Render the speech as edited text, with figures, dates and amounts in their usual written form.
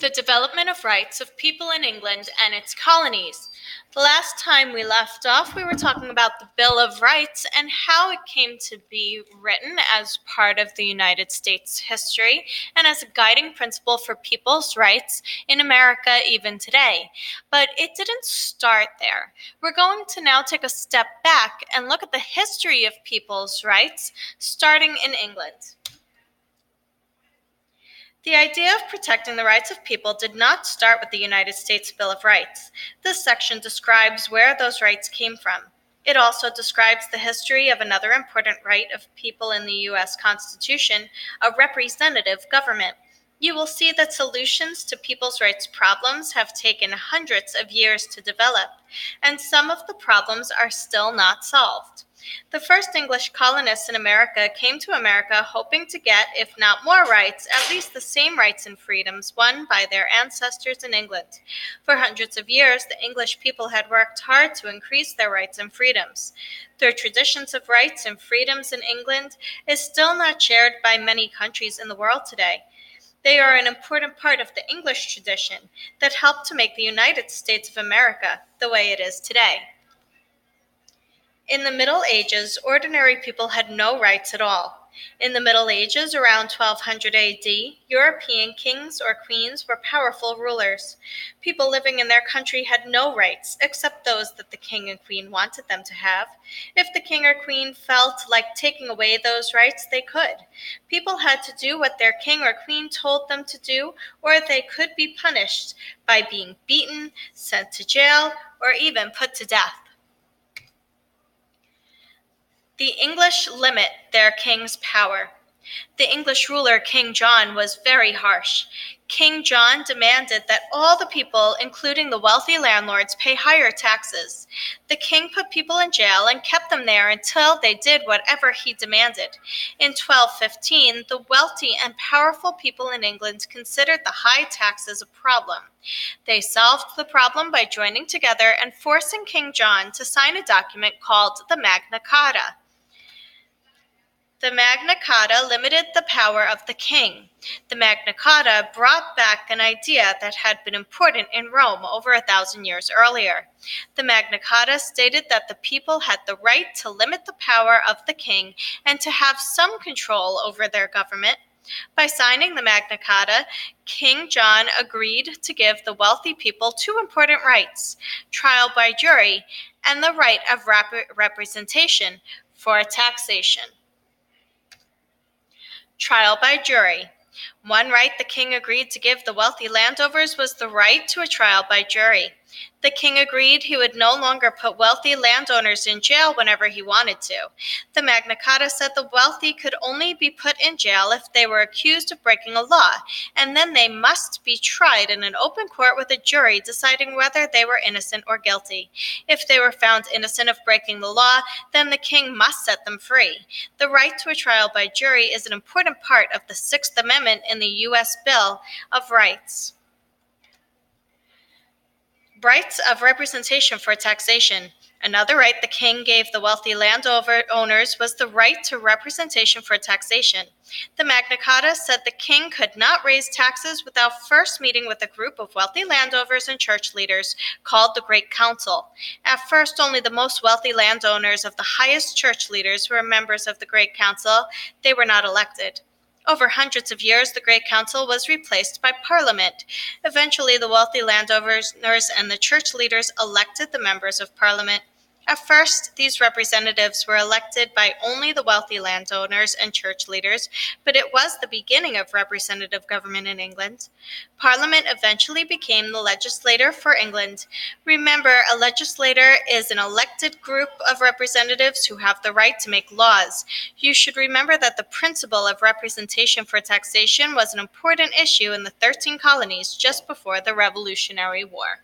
The development of rights of people in England and its colonies. The last time we left off, we were talking about the Bill of Rights and how it came to be written as part of the United States history and as a guiding principle for people's rights in America even today. But it didn't start there. We're going to now take a step back and look at the history of people's rights, starting in England. The idea of protecting the rights of people did not start with the United States Bill of Rights. This section describes where those rights came from. It also describes the history of another important right of people in the U.S. Constitution, a representative government. You will see that solutions to people's rights problems have taken hundreds of years to develop, and some of the problems are still not solved. The first English colonists in America came to America hoping to get, if not more rights, at least the same rights and freedoms won by their ancestors in England. For hundreds of years, the English people had worked hard to increase their rights and freedoms. Their traditions of rights and freedoms in England is still not shared by many countries in the world today. They are an important part of the English tradition that helped to make the United States of America the way it is today. In the Middle Ages, ordinary people had no rights at all. In the Middle Ages, around 1200 AD, European kings or queens were powerful rulers. People living in their country had no rights, except those that the king and queen wanted them to have. If the king or queen felt like taking away those rights, they could. People had to do what their king or queen told them to do, or they could be punished by being beaten, sent to jail, or even put to death. The English limit their king's power. The English ruler, King John, was very harsh. King John demanded that all the people, including the wealthy landlords, pay higher taxes. The king put people in jail and kept them there until they did whatever he demanded. In 1215, the wealthy and powerful people in England considered the high taxes a problem. They solved the problem by joining together and forcing King John to sign a document called the Magna Carta. The Magna Carta limited the power of the king. The Magna Carta brought back an idea that had been important in Rome over 1,000 years earlier. The Magna Carta stated that the people had the right to limit the power of the king and to have some control over their government. By signing the Magna Carta, King John agreed to give the wealthy people two important rights: trial by jury and the right of representation for taxation. Trial by jury. One right the king agreed to give the wealthy landowners was the right to a trial by jury. The king agreed he would no longer put wealthy landowners in jail whenever he wanted to. The Magna Carta said the wealthy could only be put in jail if they were accused of breaking a law, and then they must be tried in an open court with a jury deciding whether they were innocent or guilty. If they were found innocent of breaking the law, then the king must set them free. The right to a trial by jury is an important part of the Sixth Amendment in the U.S. Bill of Rights. Rights of representation for taxation. Another right the king gave the wealthy landowners was the right to representation for taxation. The Magna Carta said the king could not raise taxes without first meeting with a group of wealthy landowners and church leaders called the Great Council. At first, only the most wealthy landowners of the highest church leaders were members of the Great Council. They were not elected. Over hundreds of years, the Great Council was replaced by Parliament. Eventually, the wealthy landowners and the church leaders elected the members of Parliament. At first, these representatives were elected by only the wealthy landowners and church leaders, but it was the beginning of representative government in England. Parliament eventually became the legislature for England. Remember, a legislator is an elected group of representatives who have the right to make laws. You should remember that the principle of representation for taxation was an important issue in the 13 colonies just before the Revolutionary War.